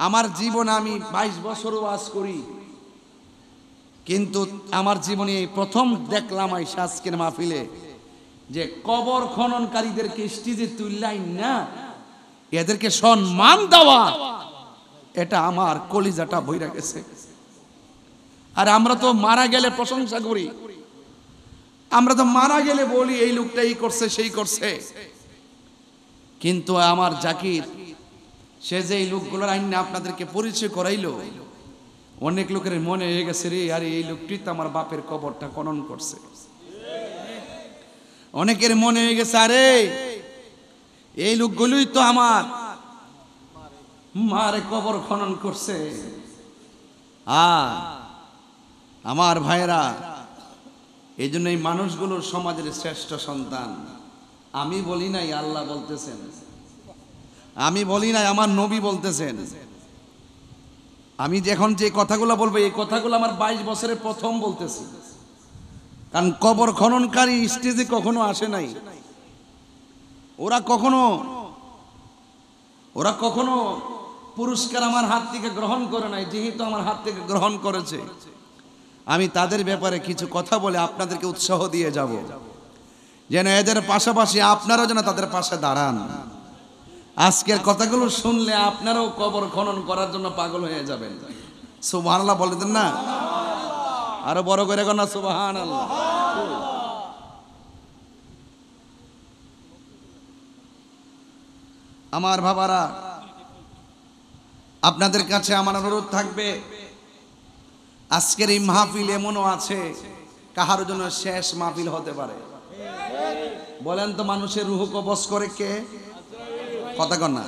আমার জীবনে আমি 22 বছর ওয়াজ করি, কিন্তু আমার জীবনে প্রথম দেখলাম এই আজকের মাহফিলে যে কবর খননকারীদেরকে স্টেজে তুললাই না, এদেরকে সম্মান দেওয়া, এটা আমার কলিজাটা বইরা গেছে। আর আমরা তো মারা গেলে প্রশংসা করি, আমরা তো মারা গেলে বলি এই লোকটা এই করছে সেই করছে, কিন্তু আমার জাকির সে যে এই লোকগুলোর আইন আপনাদেরকে পরিচয় করাইলো, অনেক লোকের মনে হয়ে গেছে রে, আরে এই লোকটি তো আমার বাপের কবরটা খনন করছে। অনেকের মনে হয়ে গেছে আরে এই লোকগুলোই তো আমার মারে কবর খনন করছে। আমার ভাইরা, এই জন্য এই মানুষগুলো সমাজের শ্রেষ্ঠ সন্তান। আমি বলি নাই, আল্লাহ বলতেছেন, আমি বলি নাই, আমার নবী বলতেছেন। আমি এখন যে কথাগুলো বলবো এই কথাগুলো আমার 22 বছরে প্রথম বলতেছি, কারণ কবর খননকারী স্টেজে কখনো আসে নাই, ওরা কখনো পুরস্কার আমার হাত থেকে গ্রহণ করে নাই। যেহেতু আমার হাত থেকে গ্রহণ করেছে, আমি তাদের ব্যাপারে কিছু কথা বলে আপনাদেরকে উৎসাহ দিয়ে যাব, যেন এদের পাশাপাশি আপনারাও যেন তাদের পাশে দাঁড়ান। আজকের কথাগুলো শুনলে আপনারাও কবর খনন করার জন্য পাগল হয়ে যাবেন। সুবহানাল্লাহ বলতেন না? আরো বড় করে না সুবহানাল্লাহ। আমার বাবারা, আপনাদের কাছে আমার অনুরোধ থাকবে, আজকের এই মাহফিল এমনও আছে কাহার জন্য শেষ মাহফিল হতে পারে। বলেন তো, মানুষের রূহ কবজ করে কে? কথা কন না।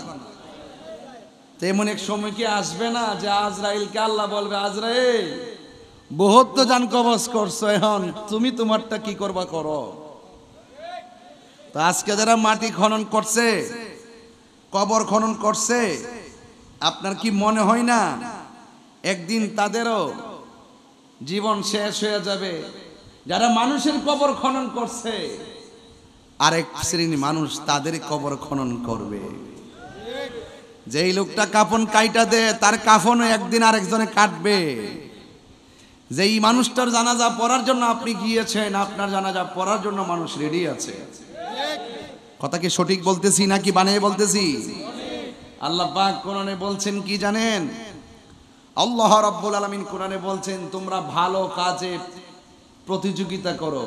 তেমন এক সময় কি আসবে না যে আজরাইলকে আল্লাহ বলবে, আজরাইল বহুত তো জান কবজ করছো, এখন তুমি তোমারটা কি করবা করো। তো আজকে যারা মাটি খনন করছে, কবর খনন করছে, আপনার কি মনে হয় না একদিন তাদেরও জীবন শেষ হয়ে যাবে? যারা মানুষের কবর খনন করছে, আরেক শ্রেণী মানুষ তাদের কবর খনন করবে। যেই লোকটা কাফন কাইটা দেয়, তার কাফনও একদিন আরেকজনে কাটবে। যেই মানুষটার জানাজা পড়ার জন্য আপনি গিয়েছেন, আপনার জানাজা পড়ার জন্য মানুষ রেডি আছে। কথা কি সঠিক বলতেছি নাকি বানিয়ে বলতেছি? আল্লাহ পাক কোরআনে বলছেন কি জানেন? আল্লাহ রাব্বুল আলামিন কোরআনে বলছেন, তোমরা ভালো কাজে প্রতিযোগিতা করো,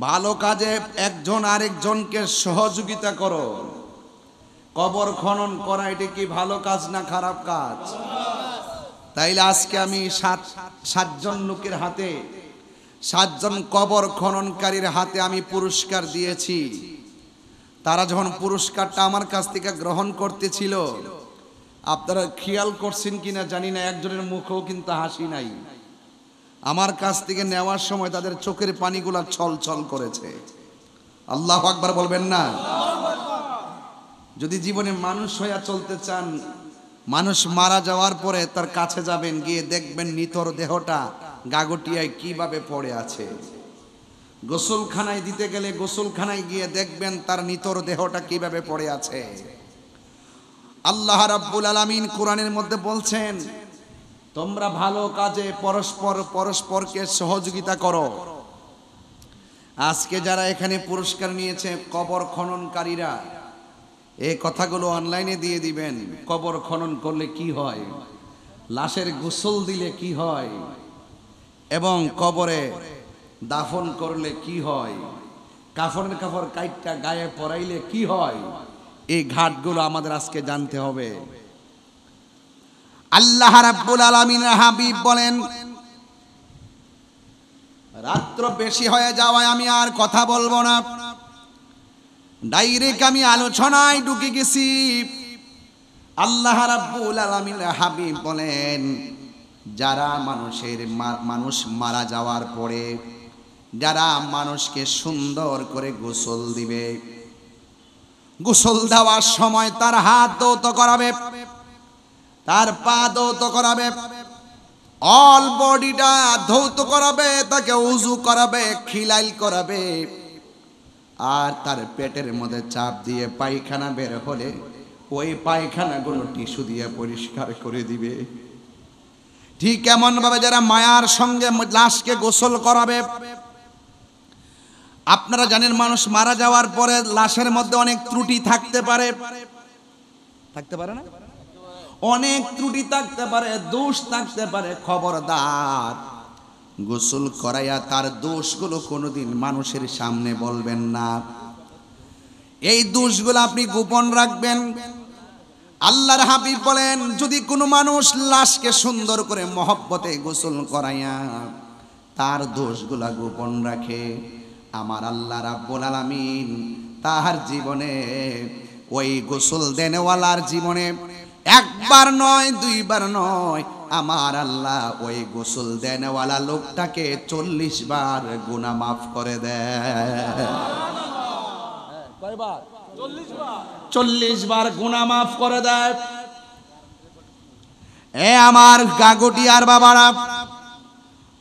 ভালো কাজে একজন আরেকজনকে সহযোগিতা করো। কবর খনন করা এটা কি ভালো কাজ না খারাপ কাজ? তাইলে আজকে আমি সাতজন লোকের হাতে, 7 জন কবর খননকারীর হাতে আমি পুরস্কার দিয়েছি। তারা যখন পুরস্কারটা আমার কাছ থেকে গ্রহণ করতেছিল, আপনারা খেয়াল করছেন কিনা জানি না, একজনের মুখেও কিন্তু হাসি নাই। আমার কাছ থেকে নেওয়ার সময় তাদের চোখের পানিগুলা ছল ছল করেছে। আল্লাহু আকবার বলবেন না? যদি জীবনে মানুষ হইয়া চলতে চান, মানুষ মারা যাওয়ার পরে তার কাছে যাবেন, গিয়ে দেখবেন নিতর দেহটা গাগটিয়ায় কিভাবে পড়ে আছে। গোসলখানায় দিতে গেলে গোসলখানায় গিয়ে দেখবেন তার নিতর দেহটা কিভাবে পড়ে আছে। আল্লাহ রাব্বুল আলামিন কোরআনের মধ্যে বলছেন, তোমরা ভালো কাজে পরস্পরকে সহযোগিতা করো। আজকে যারা এখানে পুরস্কার নিয়েছে কবর খননকারীরা, এই কথাগুলো অনলাইনে দিয়ে দিবেন। কবর খনন করলে কি হয়, লাশের গোসল দিলে কি হয়, এবং কবরে দাফন করলে কি হয়, কাফনের কাপড় কাইটটা গায়ে পরাইলে কি হয়, এই ঘাটগুলো আমাদের আজকে জানতে হবে। আল্লাহ রাব্বুল আলামিনের হাবিব বলেন, রাত্র বেশি হয়ে যাওয়ায় আমি আর কথা বলবো না, ডাইরেক্ট আমি আলোচনায় ঢুকে গেছি। আল্লাহ রাব্বুল আলামিনের হাবিব বলেন, যারা মানুষ মারা যাওয়ার পরে যারা মানুষকে সুন্দর করে গোসল দিবে, গোসল দেওয়ার সময় তার হাত ধৌত করাবে, তার পা ধৌত করাবে, অল বডিটা ধৌত করাবে, তাকে উযু করাবে, খিলাইল করাবে, আর তার পেটের মধ্যে চাপ দিয়ে পায়খানা বের হলে ওই পায়খানাগুলো টিস্যু দিয়ে পরিষ্কার করে দিবে। ঠিক এমন ভাবে যারা মায়ার সঙ্গে লাশকে গোসল করাবে। আপনারা জানেন মানুষ মারা যাওয়ার পরে লাশের মধ্যে অনেক ত্রুটি থাকতে পারে, থাকতে পারে না? অনেক ত্রুটি থাকতে পারে, দোষ থাকতে পারে। খবরদার, গোসল করাইয়া তার দোষগুলো কোনোদিন মানুষের সামনে বলবেন না। এই দোষগুলো আপনি গোপন রাখবেন। আল্লাহর হাবিব বলেন, যদি কোনো মানুষ লাশকে সুন্দর করে মহব্বতে গোসল করাইয়া তার দোষগুলা গোপন রাখে, আমার আল্লাহ রাব্বুল আলামিন তাহার জীবনে, ওই গোসল দেনেওয়ালার জীবনে একবার নয় দুইবার নয়, আমার আল্লাহ ওই গোসল দেনেওয়ালা লোকটাকে 40 বার গুনাহ মাফ করে দেয়। কয়বার? 40 বার। 40 বার গুনাহ মাফ করে দেয়। এ আমার গাগটিয়ার বাবারা,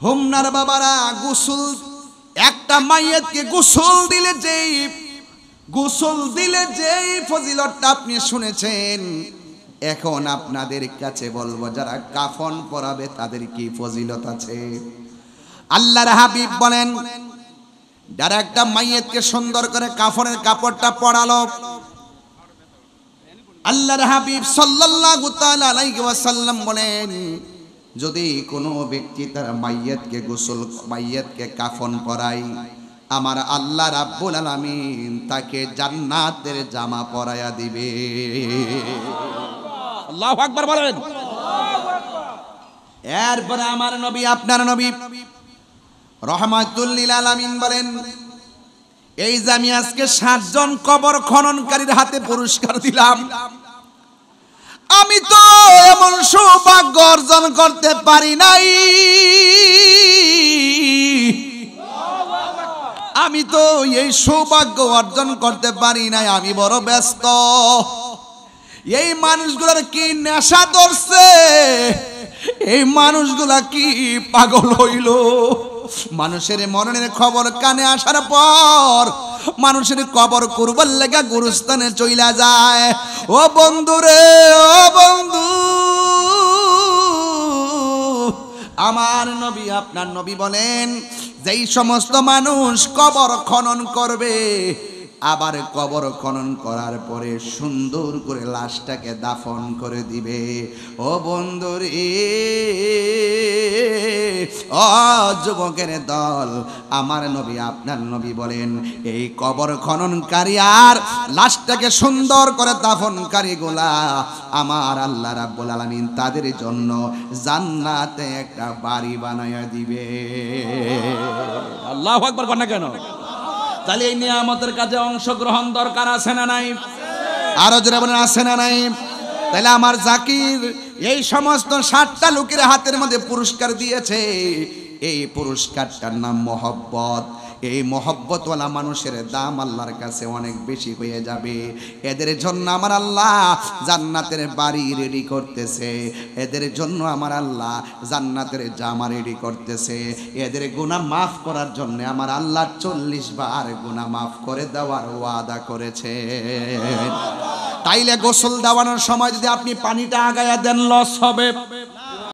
হোমনার বাবারা, গোসল একটা মাইয়াতকে গোসল দিলে যেই ফজিলতটা আপনি শুনেছেন, এখন আপনাদের কাছে বলবো যারা কাফন পরাবে তাদের কি ফজিলত আছে। আল্লাহর হাবিব বলেন, যারা একটা মাইয়াতকে সুন্দর করে কাফনের কাপড়টা পরালো, আল্লাহর হাবিব সাল্লাল্লাহু তাআলা আলাইহি ওয়াসাল্লাম বলেন, যদি কোনো ব্যক্তি তার মাইয়াতকে কাফন পরায়, আমার আল্লাহ রাব্বুল আলামিন তাকে জান্নাতের জামা পরায়া দিবে। আল্লাহু আকবার বলেন। এরপরে আমার নবী, আপনার নবী রাহমাতুল লিল আলামিন বলেন, এই যে আমি আজকে 7 জন কবর খননকারীর হাতে পুরস্কার দিলাম, আমি তো এমন সৌভাগ্য অর্জন করতে পারি নাই, আমি তো এই সৌভাগ্য অর্জন করতে পারি নাই, আমি বড় ব্যস্ত। এই মানুষগুলোর কি নেশা ধরছে, এই মানুষগুলা কি পাগল হইল। মানুষের মরণের খবর কানে আসার পর মানুষের কবর করবার লেগা গুরুস্থানে চইলা যায়। ও বন্ধু রে, ও বন্ধু, আমার নবী, আপনার নবী বলেন, যেই সমস্ত মানুষ কবর খনন করবে, আবার কবর খনন করার পরে সুন্দর করে লাশটাকে দাফন করে দিবে, ও বন্ধুরে, ও যুবকের দল, আমার নবী, আপনার নবী বলেন, এই কবর খননকারী আর লাশটাকে সুন্দর করে দাফনকারী গোলা আমার আল্লাহ রাব্বুল আলামিন তাদের জন্য জান্নাতে একটা বাড়ি বানায়া দিবে। আল্লাহু আকবার কর না কেন? তাহলে এই নিয়ামতের কাজে অংশগ্রহণ দরকার আছে না নাই? আরো জোরে বলেন, আছে না নাই? তাহলে আমার জাকির এই সমস্ত 60টা লোকের হাতের মধ্যে পুরস্কার দিয়েছে, এই পুরস্কারটার নাম মহব্বত। এই মহব্বতওয়ালা মানুষের দাম আল্লাহর কাছে অনেক বেশি হয়ে যাবে। এদের জন্য আমার আল্লাহ জান্নাতের বাড়ি রেডি করতেছে, এদের জন্য আমার আল্লাহ জান্নাতের জামা রেডি করতেছে, এদের গুনাহ মাফ করার জন্য আমার আল্লাহ 40 বার গুনাহ মাফ করে দেওয়ার ওয়াদা করেছে। তাইলে গোসল দেওয়ানোর সময় যদি আপনি পানিটা আগায়া দেন, লস হবে।